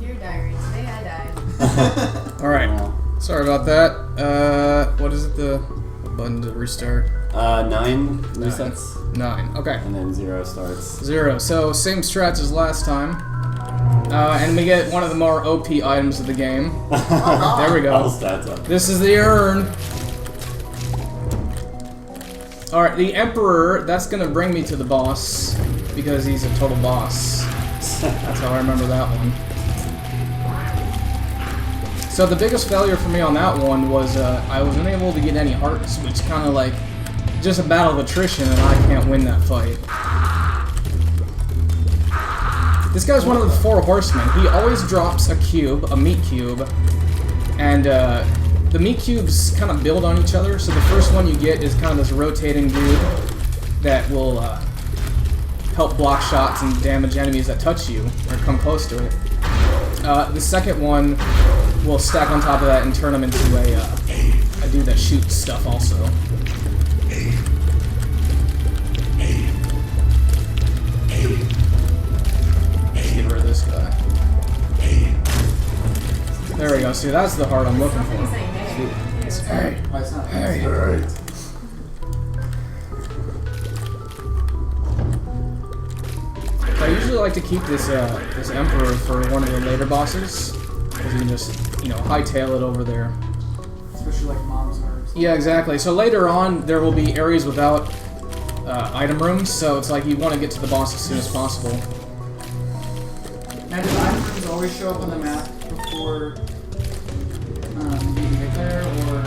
Dear Diary, today I died. Alright. Sorry about that. What is it? The button to restart? 9 resets. 9. Okay. And then 0 starts. 0. So, same strats as last time. And we get one of the more OP items of the game. There we go. All stats up. This is the urn. Alright, the Emperor, that's gonna bring me to the boss, because he's a total boss. That's how I remember that one. So the biggest failure for me on that one was I was unable to get any hearts, which kind of like just a battle of attrition, and I can't win that fight. This guy's one of the 4 horsemen. He always drops a cube, a meat cube, and the meat cubes kind of build on each other. So the first one you get is kind of this rotating dude that will help block shots and damage enemies that touch you or come close to it. The second one will stack on top of that and turn him into a dude that shoots stuff also. Let's get rid of this guy. There we go. See, that's the heart I'm looking for. Hey. Hey. Alright. I usually like to keep this this Emperor for one of the later bosses, because you can just, you know, hightail it over there. Especially like Mom's herbs. Yeah, exactly. So later on, there will be areas without item rooms, so it's like you want to get to the boss as soon as possible. Now, do the item rooms always show up on the map before you get there, or?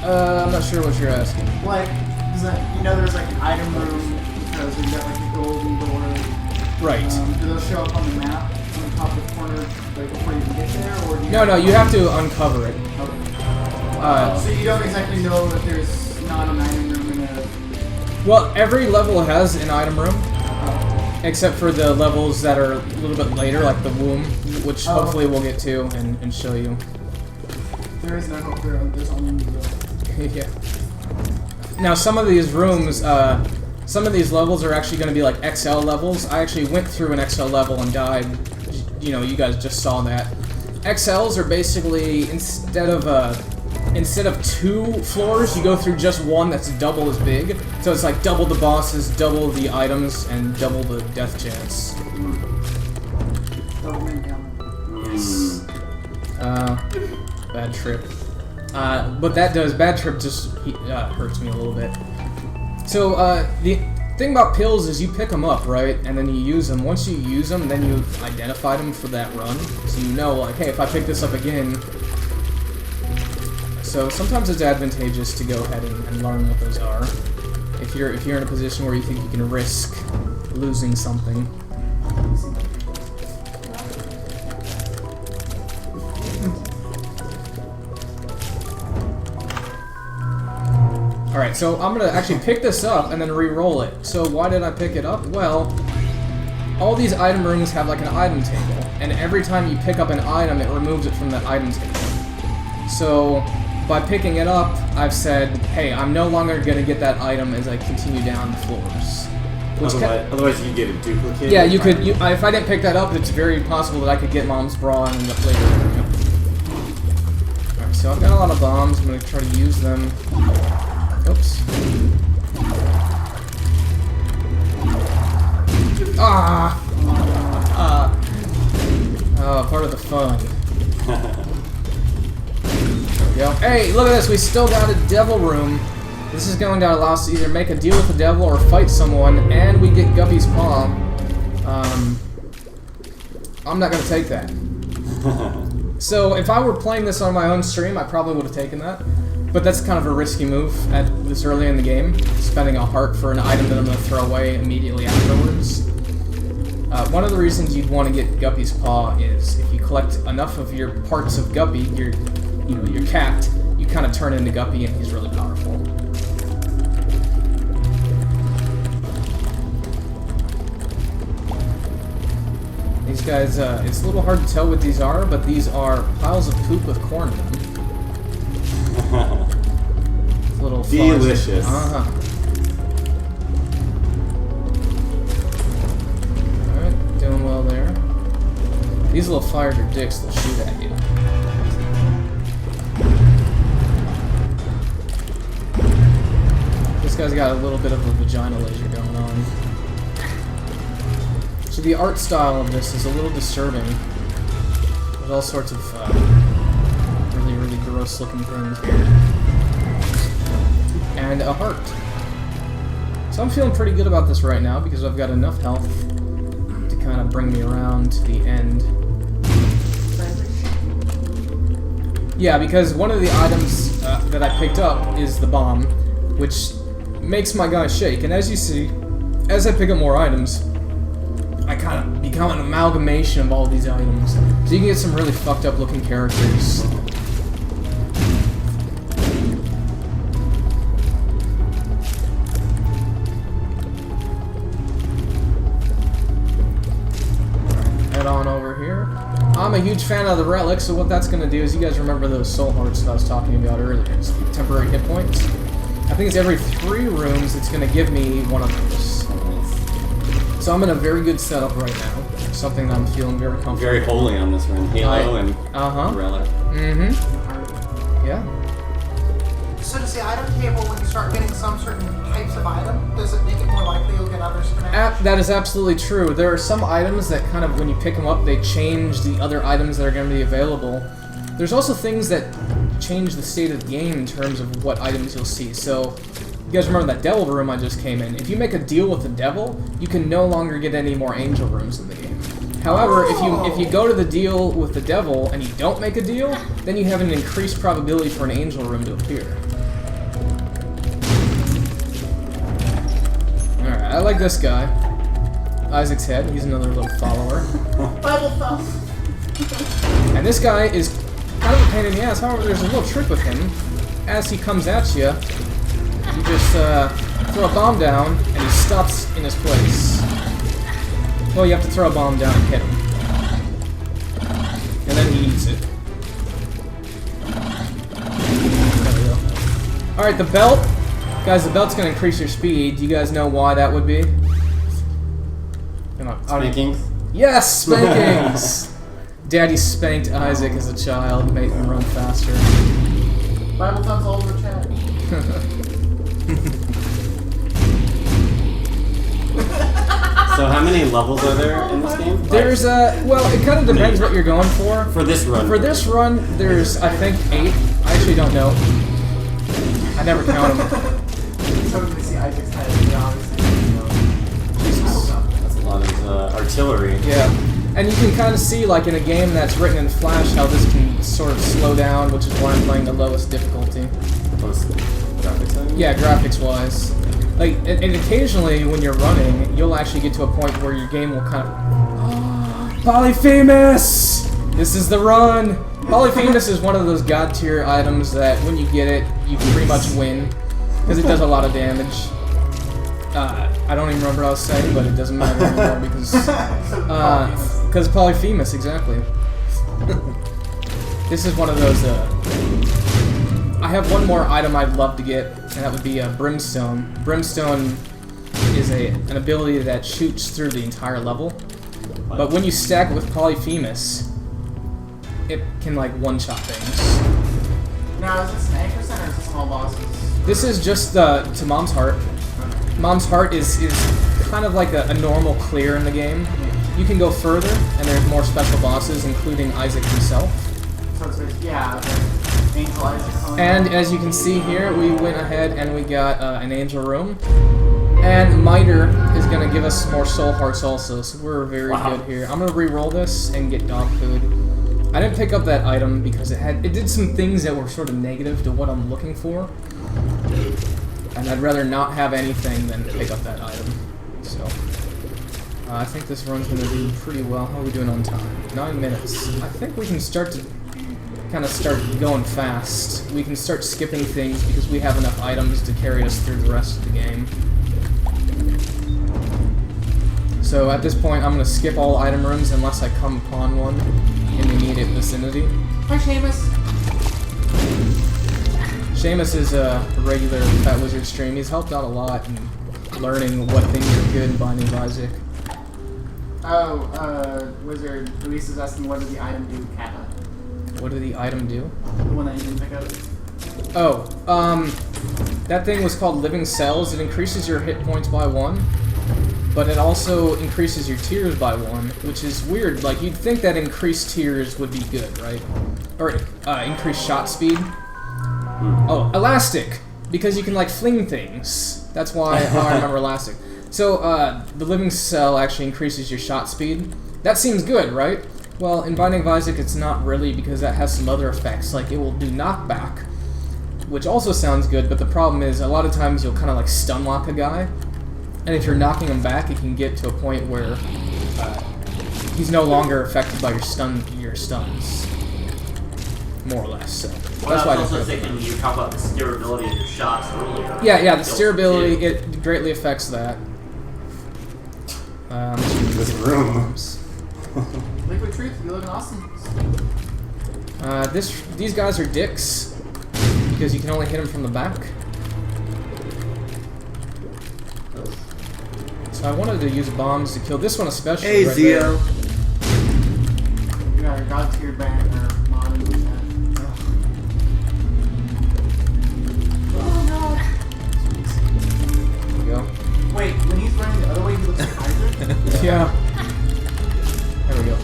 I'm not sure what you're asking. Like, is that, you know, there's like an item room because we've got like a golden door. Right. Do those show up on the map on the top of the corner, like before you can get there, or do you? No, you have to uncover it. Okay. So you don't exactly know that there's not an item room in a. Well, every level has an item room, except for the levels that are a little bit later, like the womb, which hopefully we'll get to and show you. There is no hope there. There's only Yeah. Now, some of these rooms, some of these levels are actually going to be like XL levels. I actually went through an XL level and died. You know, you guys just saw that. XLs are basically, instead of 2 floors, you go through just one that's double as big. So it's like double the bosses, double the items, and double the death chance. Yes. Bad trip. What that does, bad trip just hurts me a little bit. So, the thing about pills is you pick them up, right? And then you use them. Once you use them, then you identify them for that run. So you know, like, hey, if I pick this up again... So sometimes it's advantageous to go ahead and learn what those are. If you're in a position where you think you can risk losing something. Alright, so I'm gonna actually pick this up and then re-roll it. So why did I pick it up? Well, all these item rooms have like an item table, and every time you pick up an item, it removes it from that item table. So, by picking it up, I've said, hey, I'm no longer gonna get that item as I continue down the floors. Otherwise you could get a duplicate. Yeah, you could. If I didn't pick that up, it's very possible that I could get Mom's bra and end up later. Alright, so I've got a lot of bombs. I'm gonna try to use them. Oops. Oh, part of the fun. There we go. Hey, look at this. We still got a devil room. This is going to allow us to either make a deal with the devil or fight someone, and we get Guppy's Paw. I'm not going to take that. So, if I were playing this on my own stream, I probably would have taken that. But that's kind of a risky move at this early in the game, spending a heart for an item that I'm going to throw away immediately afterwards. One of the reasons you'd want to get Guppy's Paw is if you collect enough of your parts of Guppy, your cat, you kind of turn into Guppy and he's really powerful. These guys, it's a little hard to tell what these are, but these are piles of poop with corn in them. Little delicious. Alright, doing well there. These little fires are dicks, they'll shoot at you. This guy's got a little bit of a vagina laser going on. So the art style of this is a little disturbing. There's all sorts of really, really gross looking things here. And a heart. So I'm feeling pretty good about this right now because I've got enough health to kind of bring me around to the end. Yeah, because one of the items that I picked up is the bomb, which makes my guy shake. And as you see, as I pick up more items, I kind of become an amalgamation of all these items. So you can get some really fucked up looking characters. Head on over here. I'm a huge fan of the relic, so what that's going to do is, you guys remember those soul hearts that I was talking about earlier, it's temporary hit points. I think it's every 3 rooms it's going to give me one of those. So I'm in a very good setup right now. Something that I'm feeling very comfortable. Very holy on this run. Halo and relic. Mm-hmm. Yeah. So does the item table, when you start getting some certain types of item, does it make it more likely you'll get others to match? That is absolutely true. There are some items that kind of, when you pick them up, they change the other items that are going to be available. There's also things that change the state of the game in terms of what items you'll see. So, you guys remember that devil room I just came in? If you make a deal with the devil, you can no longer get any more angel rooms in the game. However, if you go to the deal with the devil and you don't make a deal, then you have an increased probability for an angel room to appear. Alright, I like this guy. Isaac's head, he's another little follower. Bible thumb. And this guy is kind of a pain in the ass. However, there's a little trick with him. As he comes at you, you just throw a bomb down, and he stops in his place. Well, you have to throw a bomb down and hit him. And then he eats it. There we go. Alright, the belt. Guys, the belt's going to increase your speed. Do you guys know why that would be? Come on. Spankings? Yes, spankings! Daddy spanked Isaac as a child, made him run faster. Bible thumbs all over chat. So how many levels are there in this game? There's well, it kind of depends what you're going for. For this run. For this run, there's, I think, 8. I actually don't know. I never count them. So when we see Isaac's head, yeah, obviously. Jesus. That's a lot of artillery. Yeah. And you can kind of see, like, in a game that's written in Flash, how this can sort of slow down, which is why I'm playing the lowest difficulty. Graphics? Yeah, graphics-wise. Like, and occasionally, when you're running, you'll actually get to a point where your game will kind of... Polyphemus! This is the run! Polyphemus is one of those god-tier items that, when you get it, you pretty much win. Because it does a lot of damage. I don't even remember what I was saying, but it doesn't matter anymore because Polyphemus, exactly. This is one of those, I have one more item I'd love to get, and that would be Brimstone. Brimstone is an ability that shoots through the entire level, but when you stack it with Polyphemus, it can, like, one-shot things. Now, is this an anchor center or is this all bosses? This is just to Mom's Heart. Mom's Heart is kind of like a normal clear in the game. You can go further, and there's more special bosses, including Isaac himself. So it's, yeah, Angel Isaac. And as you can see here, we went ahead and we got an angel room. And Miter is going to give us more soul hearts also, so we're very good here. I'm going to re-roll this and get dog food. I didn't pick up that item because it did some things that were sort of negative to what I'm looking for. And I'd rather not have anything than pick up that item. So, I think this run's going to do pretty well. How are we doing on time? 9 minutes. I think we can start to kind of start going fast. We can start skipping things because we have enough items to carry us through the rest of the game. So at this point, I'm going to skip all item rooms unless I come upon one in the immediate vicinity. Hi, Seamus. Seamus is a regular Fat Wizard stream. He's helped out a lot in learning what things are good in Binding of Isaac. Wizard, Luis is asking what did the item do, Kappa? What did the item do? The one that you didn't pick up? Oh, that thing was called Living Cells. It increases your hit points by 1, but it also increases your tears by 1, which is weird. Like, you'd think that increased tears would be good, right? Or, increased shot speed. Oh, Elastic! Because you can, like, fling things. That's why I remember Elastic. So, the Living Cell actually increases your shot speed. That seems good, right? Well, in Binding of Isaac, it's not really, because that has some other effects. Like, it will do knockback, which also sounds good, but the problem is, a lot of times you'll kind of, like, stun lock a guy. And if you're knocking him back, it can get to a point where he's no longer affected by your stuns. More or less, so. Well, That's why I was I also thinking you talked about the steerability of your shots earlier. Yeah, the steerability, it greatly affects that. This room. Liquid Truth, you're looking awesome. These guys are dicks, because you can only hit them from the back. So I wanted to use bombs to kill this one especially. Hey, right Zio. there. You got your God tier band or mod in the chat. Oh god. There we go. Wait, when he's running the other way, he looks like Isaac? Yeah. There we go.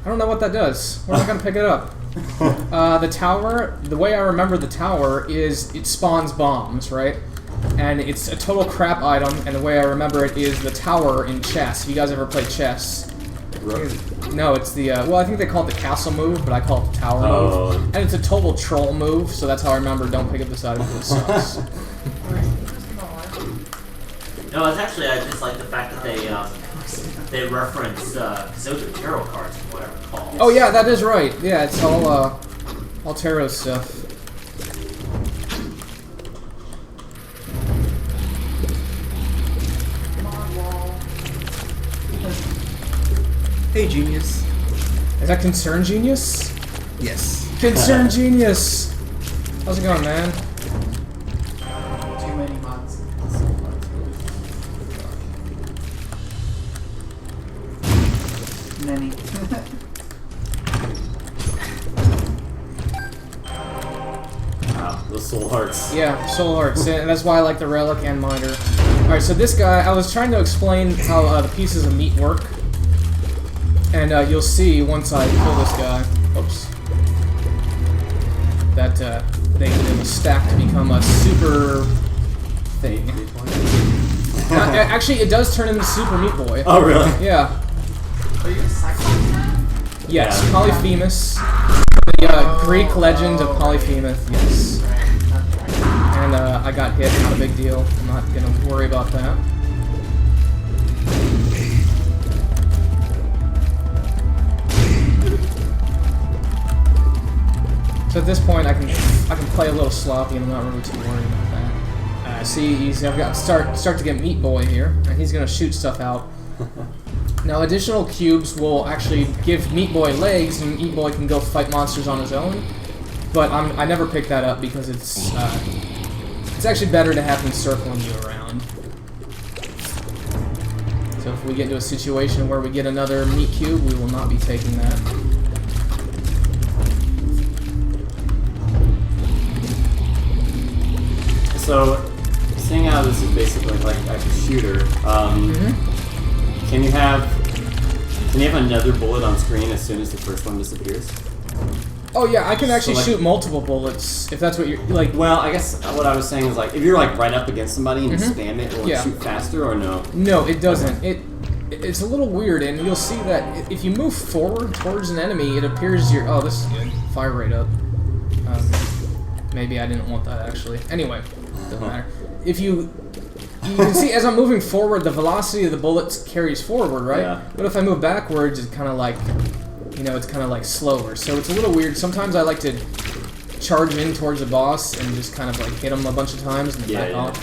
I don't know what that does. Where am I going to pick it up? The tower, the way I remember the tower is it spawns bombs, right? And it's a total crap item, and the way I remember it is the tower in chess. Have you guys ever played chess? No, it's the, well, I think they call it the castle move, but I call it the tower move. And it's a total troll move, so that's how I remember don't pick up this item because it sucks. No, it's actually, I just like the fact that they reference Zozo tarot cards, whatever it's called. Oh yeah, that is right. Yeah, it's all tarot stuff. Hey, genius. Is that Concern Genius? Yes. Concern Genius! How's it going, man? Too many mods. Many. Wow, those soul hearts. Yeah, Soul Hearts, and that's why I like the Relic and Miter. Alright, so this guy, I was trying to explain how the pieces of meat work. And you'll see once I kill this guy, oops, that they will stack to become a super thing. Actually, it does turn into Super Meat Boy. Oh, really? Yeah. Are you a Cyclops now? Yes, Yeah. Polyphemus. The Greek legend of Polyphemus, yes. And I got hit, not a big deal. I'm not gonna worry about that. So at this point, I can play a little sloppy, and I'm not really too worried about that. See, I've got start to get Meat Boy here, and he's gonna shoot stuff out. Now, additional cubes will actually give Meat Boy legs, and Meat Boy can go fight monsters on his own. But I never pick that up because it's actually better to have him circling you around. So if we get into a situation where we get another meat cube, we will not be taking that. So, seeing how this is basically like a shooter, can you have another bullet on screen as soon as the first one disappears? Oh yeah, I can actually So, like- shoot multiple bullets if that's what you're like. Well, I guess what I was saying is like if you're like right up against somebody and you spam it, will it Yeah. shoot faster or no? No, it doesn't. It's a little weird, and you'll see that if you move forward towards an enemy, it appears you're. Oh, this is good. Fire rate up. Maybe I didn't want that actually. Anyway, doesn't matter. If you can see as I'm moving forward, the velocity of the bullets carries forward, right? Yeah. But if I move backwards, it's kind of like, it's kind of like slower. So it's a little weird. Sometimes I like to charge in towards the boss and just kind of like hit him a bunch of times and back off.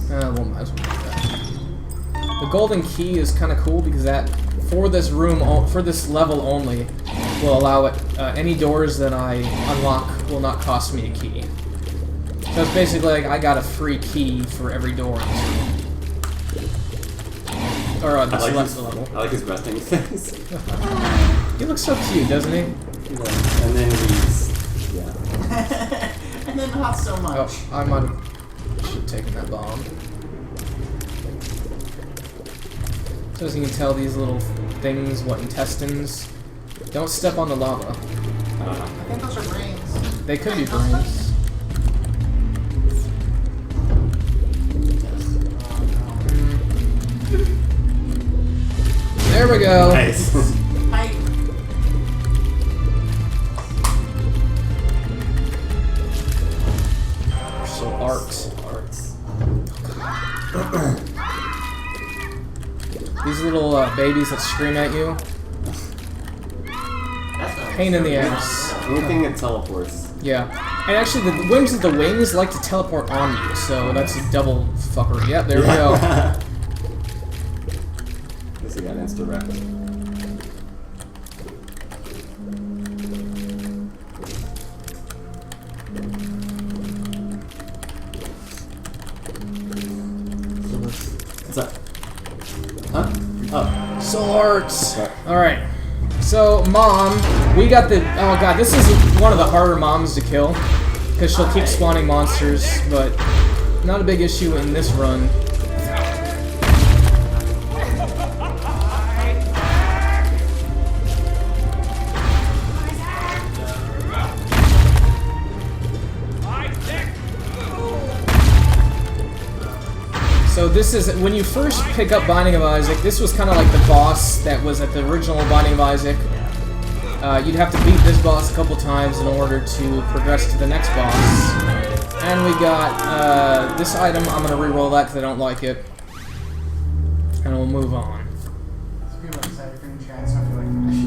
Well, might as well do that. The golden key is kind of cool because that for this level only will allow it. Any doors that I unlock will not cost me a key. So it's basically like I got a free key for every door in this room. or I this like left his, level. I like his resting face. He looks so cute, doesn't he? And then he's yeah. And then not so much. Oh, I might have should have taken that bomb. So as you can tell, these little things, what intestines, don't step on the lava. I think those are brains. They could be brains. There we go. Nice. I, So arcs. These little babies that scream at you. That's not Pain in the ass. Anything that teleports. Yeah. And actually, the whims of the wings like to teleport on you, so that's a double fuckery. Yep, there we go. Guess he got insta-wrapped. What's up? Huh? Oh. Soul Arts. Okay. Alright. So, Mom, we got the... Oh god, this is one of the harder moms to kill. Because she'll keep spawning monsters, but not a big issue in this run. So this is, when you first pick up Binding of Isaac, this was kind of like the boss that was at the original Binding of Isaac. You'd have to beat this boss a couple times in order to progress to the next boss. And we got this item. I'm going to re-roll that because I don't like it. And we'll move on.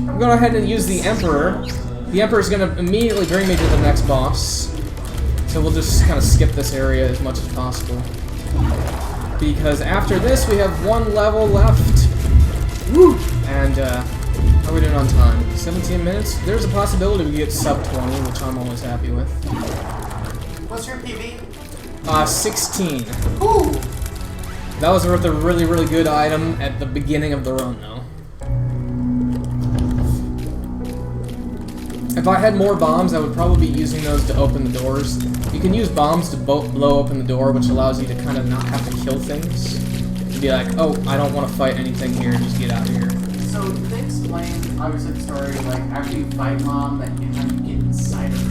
I'm going to go ahead and use the Emperor. The Emperor is going to immediately bring me to the next boss. So we'll just kind of skip this area as much as possible. Because after this, we have one level left. Woo! And, how are we doing on time? 17 minutes? There's a possibility we get sub 20, which I'm always happy with. What's your PB? 16. Ooh! That was worth a really, really good item at the beginning of the run, though. If I had more bombs, I would probably be using those to open the doors. You can use bombs to blow open the door, which allows you to kind of not have to kill things. To be like, oh, I don't want to fight anything here, just get out of here. so did they explain, obviously, the story, like, after you fight Mom, that you have to get inside of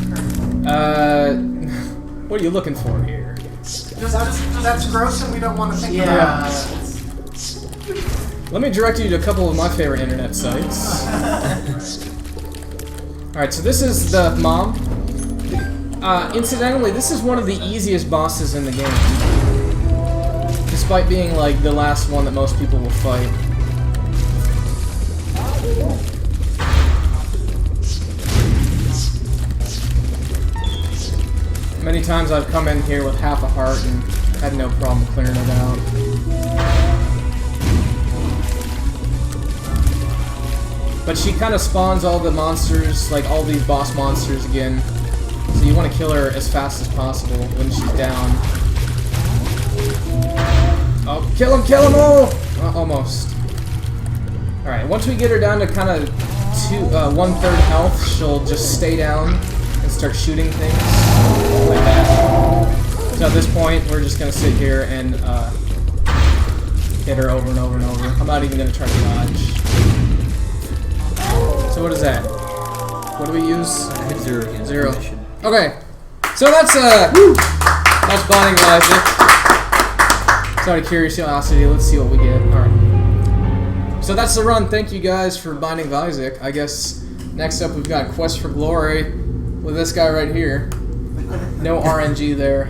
her? What are you looking for here? That's gross and we don't want to think about Yeah. Let me direct you to a couple of my favorite internet sites. Alright, so this is the Mom. Incidentally, this is one of the easiest bosses in the game. Despite being, like, the last one that most people will fight. Many times I've come in here with half a heart and had no problem clearing it out. But she kind of spawns all the monsters, like all these boss monsters again. So you want to kill her as fast as possible when she's down. Oh, kill him all! Almost. Alright, once we get her down to kind of 1/3 health, she'll just stay down and start shooting things. Like that. So at this point, we're just going to sit here and hit her over and over and over. I'm not even going to try to dodge. So what is that? What do we use? Hit 0 again. 0. Mission. Okay. So that's Binding of Isaac. Just out of curiosity, let's see what we get. Alright. So that's the run. Thank you guys for Binding of Isaac. I guess next up we've got Quest for Glory with this guy right here. No RNG there.